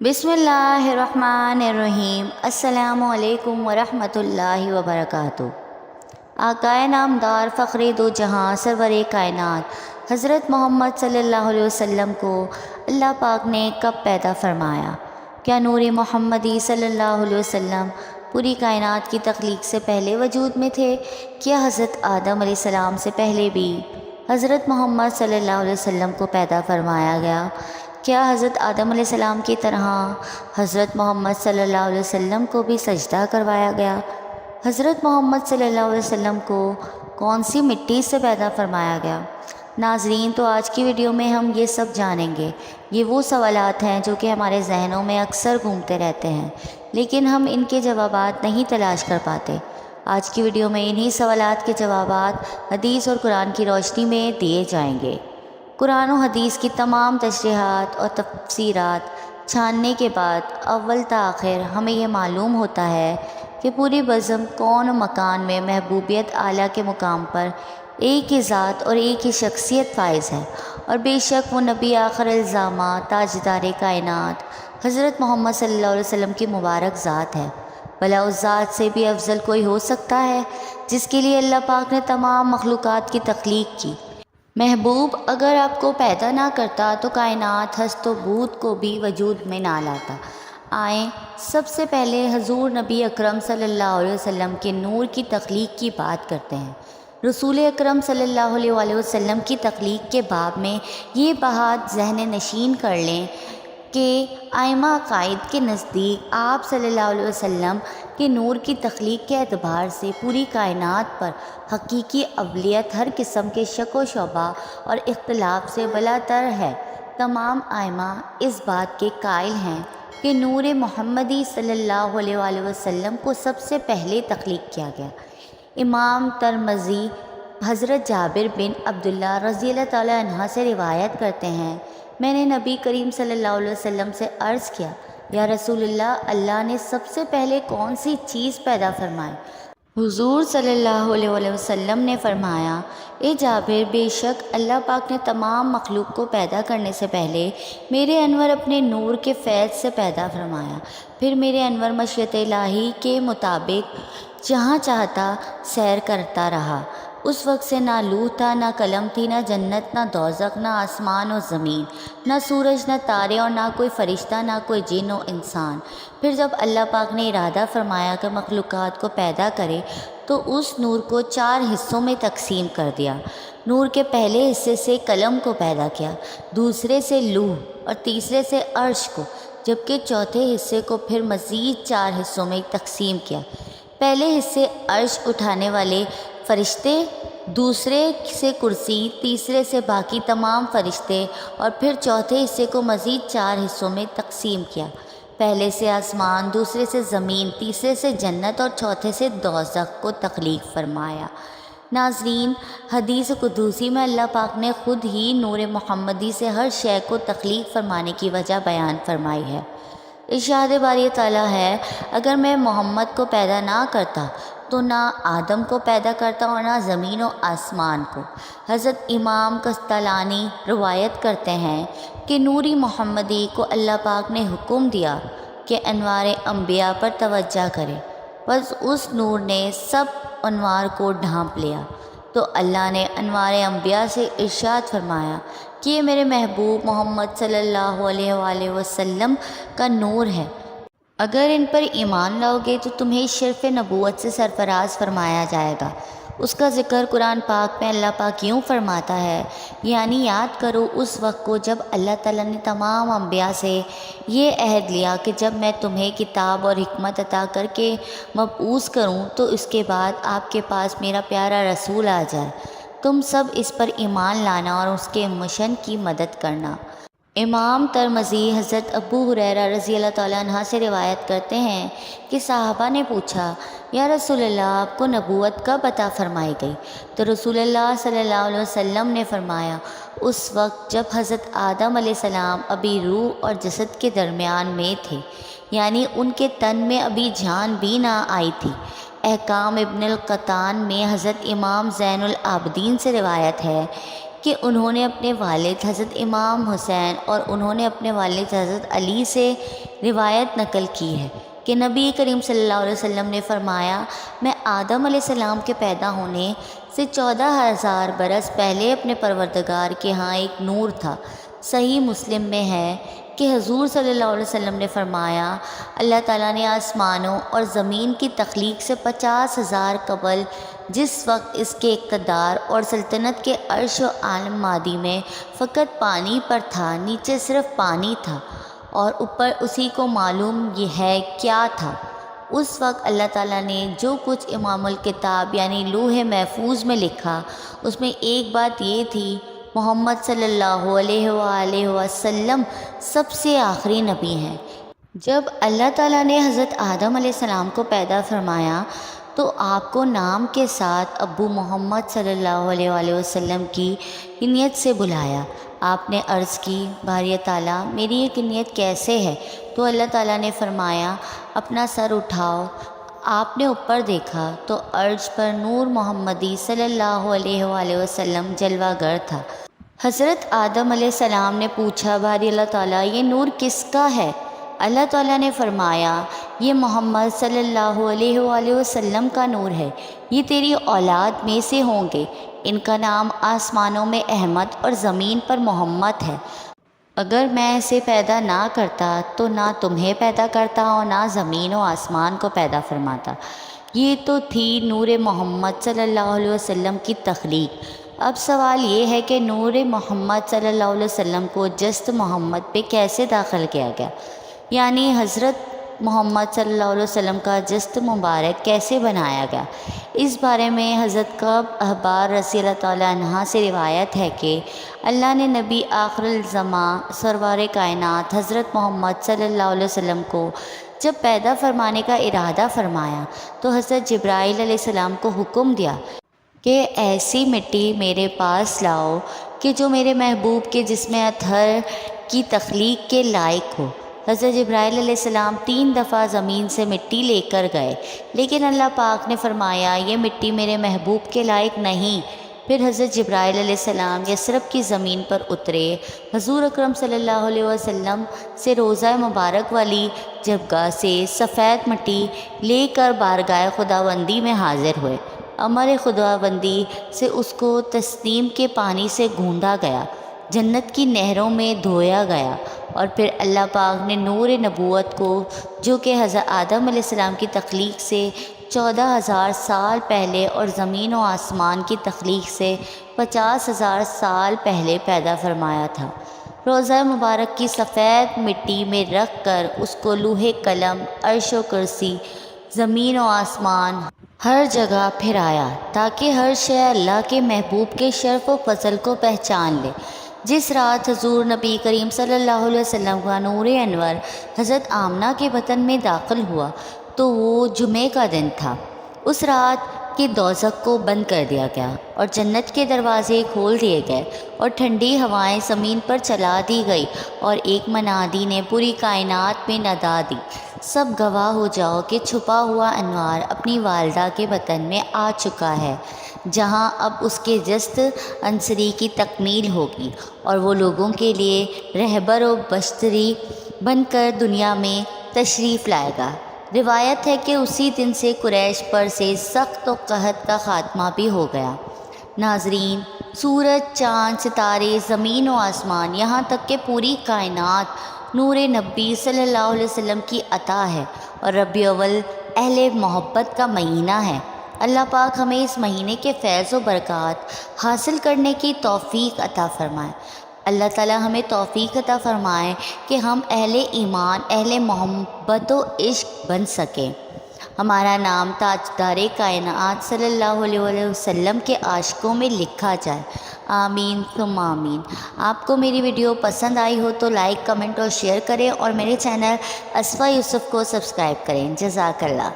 बिस्मिल्लाहिर्रहमानिर्रहीम। अस्सलामु अलैकुम वरहमतुल्लाहि वबरकातुहू। आकाए नामदार फ़ख्रे दो जहाँ सरवरे कायनात हज़रत मोहम्मद सल्लल्लाहु अलैहि वसल्लम को अल्लाह पाक ने कब पैदा फरमाया? क्या नूर मोहम्मदी सल्लल्लाहु अलैहि वसल्लम पूरी कायनात की तख्लीक से पहले वजूद में थे? क्या हज़रत आदम अलैहिस्सलाम से पहले भी हज़रत मोहम्मद सल्लल्लाहु अलैहि वसल्लम को पैदा फरमाया गया? क्या हज़रत आदम अलैहिस्सलाम की तरह हज़रत मोहम्मद सल्लल्लाहु अलैहि वसल्लम को भी सजदा करवाया गया? हज़रत मोहम्मद सल्लल्लाहु अलैहि वसल्लम को कौन सी मिट्टी से पैदा फरमाया गया? नाज़रीन, तो आज की वीडियो में हम ये सब जानेंगे। ये वो सवालात हैं जो कि हमारे जहनों में अक्सर घूमते रहते हैं, लेकिन हम इनके जवाबात नहीं तलाश कर पाते। आज की वीडियो में इन्हीं सवालात के जवाबात हदीस और कुरान की रोशनी में दिए जाएंगे। कुरान और हदीस की तमाम तशरीहात और तफसीरात छानने के बाद अव्वल ता आखिर हमें यह मालूम होता है कि पूरी बज़म कौन और मकान में महबूबियत आला के मुकाम पर एक ही ज़ात और एक ही शख्सियत फ़ाइज़ है, और बेशक वो नबी आखिर इल्ज़ामा ताजदार कायनात हज़रत मोहम्मद सल्लल्लाहु अलैहि वसल्लम की मुबारक ज़ात है। भला उस ज़ात से भी अफजल कोई हो सकता है जिसके लिए अल्लाह पाक ने तमाम मखलूक़ात की तख्लीक की? महबूब अगर आपको पैदा ना करता तो कायनात हस्त व बूत को भी वजूद में ना लाता। आएँ सबसे पहले हजूर नबी अकरम सल्लल्लाहु अलैहि वसल्लम के नूर की तख्लीक की बात करते हैं। रसूल अकरम सल्लल्लाहु अलैहि वसल्लम की तख्लीक के बाब में ये बात ज़हन नशीन कर लें कि आइमा अक़ाइद के नज़दीक आप सल्लल्लाहु अलैहि वसल्लम के नूर की तख्लीक के एतबार से पूरी कायनात पर हकीकी अवलियत हर किस्म के शक व शोबा और इख्तलाफ से बलातर है। तमाम आइमा इस बात के कायल हैं कि नूर मोहम्मदी सल्लल्लाहु अलैहि वसल्लम को सबसे पहले तख्लीक किया गया। इमाम तिरमिज़ी हज़रत जाबिर बिन अब्दुल्लाह रज़ियल्लाहु तआला अन्हा से रिवायत करते हैं, मैंने नबी करीम सल्लल्लाहु अलैहि वसल्लम से अर्ज़ किया, या रसूलल्लाह, अल्लाह ने सबसे पहले कौन सी चीज़ पैदा फरमाई? हुज़ूर सल्लल्लाहु अलैहि वसल्लम ने फरमाया, ए जाबिर, बेशक अल्लाह पाक ने तमाम मखलूक को पैदा करने से पहले मेरे अनवर अपने नूर के फैज़ से पैदा फरमाया। फिर मेरे अनवर मशीयत इलाही के मुताबिक जहाँ चाहता सैर करता रहा। उस वक्त से ना लूह था, ना कलम थी, ना जन्नत, ना दोज़ख, ना आसमान और ज़मीन, ना सूरज, ना तारे, और ना कोई फ़रिश्ता, ना कोई जिन और इंसान। फिर जब अल्लाह पाक ने इरादा फरमाया कि मखलूक़ात को पैदा करे तो उस नूर को 4 हिस्सों में तकसीम कर दिया। नूर के पहले हिस्से से कलम को पैदा किया, दूसरे से लूह और तीसरे से अर्श को, जबकि चौथे हिस्से को फिर मज़ीद 4 हिस्सों में तकसीम किया। पहले हिस्से अर्श उठाने वाले फ़रिश्ते, दूसरे से कुर्सी, तीसरे से बाकी तमाम फ़रिश्ते, और फिर चौथे हिस्से को मज़ीद 4 हिस्सों में तकसीम किया। पहले से आसमान, दूसरे से ज़मीन, तीसरे से जन्नत और चौथे से दोज़ख को तख्लीक फरमाया। नाज़रीन, हदीस कुदूसी में अल्लाह पाक ने ख़ुद ही नूर मोहम्मदी से हर शय को तख्लीक फरमाने की वजह बयान फरमाई है। इरशाद बारी ताला है, अगर मैं मोहम्मद को पैदा ना करता तो ना आदम को पैदा करता और ना ज़मीन और आसमान को। हज़रत इमाम कस्तालानी रवायत करते हैं कि नूरी मोहम्मदी को अल्लाह पाक ने हुक्म दिया कि अनवार अंबिया पर तवज्जो करे, बस उस नूर ने सब अनवार को ढांप लिया। तो अल्लाह ने अनवार अंबिया से इरशाद फरमाया कि ये मेरे महबूब मोहम्मद सल्लल्लाहु अलैहि वसल्लम का नूर है, अगर इन पर ईमान लाओगे तो तुम्हें शर्फ़ नबूवत से सरफराज फरमाया जाएगा। उसका ज़िक्र कुरान पाक में अल्लाह पाक यूँ फरमाता है, यानी याद करो उस वक्त को जब अल्लाह ताला ने तमाम अंबिया से ये अहद लिया कि जब मैं तुम्हें किताब और हिकमत अता करके मबऊस करूँ तो इसके बाद आपके पास मेरा प्यारा रसूल आ जाए, तुम सब इस पर ईमान लाना और उसके मिशन की मदद करना। इमाम तिरमिज़ी हज़रत अबू हुरैरा रज़ियल्लाहु तआला अन्हा से रिवायत करते हैं कि साहबा ने पूछा, या रसूलल्लाह, आपको नबूवत कब अता फरमाई गई? तो रसूलल्लाह सल्लल्लाहु अलैहि वसल्लम ने फरमाया, उस वक्त जब हज़रत आदम अलैहिस्सलाम अभी रूह और जसद के दरमियान में थे, यानी उनके तन में अभी जान भी ना आई थी। अहकाम इब्नुल क़त्तान में हज़रत इमाम ज़ैनुल आबदीन से रिवायत है کہ انہوں نے اپنے والد حضرت امام حسین اور انہوں نے اپنے والد حضرت علی سے روایت نقل کی ہے کہ نبی کریم صلی اللہ علیہ وسلم نے فرمایا، میں آدم علیہ السلام کے پیدا ہونے سے 14,000 برس پہلے اپنے پروردگار کے ہاں ایک نور تھا۔ صحیح مسلم میں ہے کہ حضور صلی اللہ علیہ وسلم نے فرمایا، اللہ تعالیٰ نے آسمانوں اور زمین کی تخلیق سے 50,000 قبل، جس وقت اس کے اقتدار اور سلطنت کے عرش و عالم مادی میں فقط پانی پر تھا، نیچے صرف پانی تھا اور اوپر اسی کو معلوم یہ ہے کیا تھا۔ اس وقت اللہ تعالیٰ نے جو کچھ امام الکتاب یعنی لوح محفوظ میں لکھا، اس میں ایک بات یہ تھی، محمد صلی اللہ علیہ وآلہ وسلم سب سے آخری نبی ہیں۔ جب اللہ تعالیٰ نے حضرت آدم علیہ السلام کو پیدا فرمایا تو آپ کو نام کے ساتھ ابو محمد صلی اللہ علیہ وآلہ وسلم کی کنیت سے بلایا۔ آپ نے عرض کی، باری تعالیٰ میری یہ کنیت کیسے ہے؟ تو اللہ تعالیٰ نے فرمایا، اپنا سر اٹھاؤ۔ آپ نے اوپر دیکھا تو عرش پر نور محمدی صلی اللہ علیہ وآلہ وسلم جلوہ گر تھا۔ حضرت آدم علیہ السلام نے پوچھا، باری اللہ تعالیٰ یہ نور کس کا ہے؟ اللہ تعالیٰ نے فرمایا، یہ محمد صلی اللہ علیہ وآلہ وسلم کا نور ہے، یہ تیری اولاد میں سے ہوں گے، ان کا نام آسمانوں میں احمد اور زمین پر محمد ہے۔ اگر میں اسے پیدا نہ کرتا تو نہ تمہیں پیدا کرتا اور نہ زمین و آسمان کو پیدا فرماتا۔ یہ تو تھی نور محمد صلی اللہ علیہ وسلم کی تخلیق۔ اب سوال یہ ہے کہ نور محمد صلی اللہ علیہ وسلم کو جسد محمد پہ کیسے داخل کیا گیا، یعنی حضرت محمد صلی اللہ علیہ وسلم کا جسد مبارک کیسے بنایا گیا؟ اس بارے میں حضرت کعب احبار رضی اللہ تعالیٰ عنہ سے روایت ہے کہ اللہ نے نبی آخر الزماں سرور کائنات حضرت محمد صلی اللہ علیہ وسلم کو جب پیدا فرمانے کا ارادہ فرمایا تو حضرت جبرائیل علیہ السلام کو حکم دیا کہ ایسی مٹی میرے پاس لاؤ کہ جو میرے محبوب کے جسم اطہر کی تخلیق کے لائق ہو۔ حضرت جبرائیل علیہ السلام 3 دفعہ زمین سے مٹی لے کر گئے، لیکن اللہ پاک نے فرمایا یہ مٹی میرے محبوب کے لائق نہیں۔ پھر حضرت جبرائیل علیہ السلام یثرب کی زمین پر اترے، حضور اکرم صلی اللہ علیہ وسلم سے روضہ مبارک والی جگہ سے سفید مٹی لے کر بارگاہ خداوندی میں حاضر ہوئے۔ امر خداوندی سے اس کو تسنیم کے پانی سے گوندا گیا، جنت کی نہروں میں دھویا گیا، اور پھر اللہ پاک نے نور نبوت کو جو کہ حضرت آدم علیہ السلام کی تخلیق سے 14,000 سال پہلے اور زمین و آسمان کی تخلیق سے 50,000 سال پہلے پیدا فرمایا تھا، روضہ مبارک کی سفید مٹی میں رکھ کر اس کو لوح قلم، عرش و کرسی، زمین و آسمان ہر جگہ پھرایا تاکہ ہر شے اللہ کے محبوب کے شرف و فضل کو پہچان لے۔ جس رات حضور نبی کریم صلی اللہ علیہ وسلم کا نور انور حضرت آمنہ کے بطن میں داخل ہوا تو وہ جمعے کا دن تھا۔ اس رات کے دوزخ کو بند کر دیا گیا اور جنت کے دروازے کھول دیے گئے اور ٹھنڈی ہوائیں زمین پر چلا دی گئی، اور ایک منادی نے پوری کائنات میں ندا دی، سب گواہ ہو جاؤ کہ چھپا ہوا انوار اپنی والدہ کے بطن میں آ چکا ہے، جہاں اب اس کے جسد عنصری کی تکمیل ہوگی اور وہ لوگوں کے لیے رہبر و بشتری بن کر دنیا میں تشریف لائے گا۔ روایت ہے کہ اسی دن سے قریش پر سے سخت و قحط کا خاتمہ بھی ہو گیا۔ ناظرین، سورج، چاند، ستارے، زمین و آسمان، یہاں تک کہ پوری کائنات نور نبی صلی اللہ علیہ وسلم کی عطا ہے، اور ربیع الاول اہل محبت کا مہینہ ہے۔ اللہ پاک ہمیں اس مہینے کے فیض و برکات حاصل کرنے کی توفیق عطا فرمائے۔ اللہ تعالی ہمیں توفیق عطا فرمائے کہ ہم اہل ایمان، اہل محبت و عشق بن سکیں، ہمارا نام تاجدار کائنات صلی اللہ علیہ وسلم کے عاشقوں میں لکھا جائے۔ آمین ثم آمین۔ آپ کو میری ویڈیو پسند آئی ہو تو لائک، کمنٹ اور شیئر کریں، اور میرے چینل اصفیہ یوسف کو سبسکرائب کریں۔ جزاک اللہ۔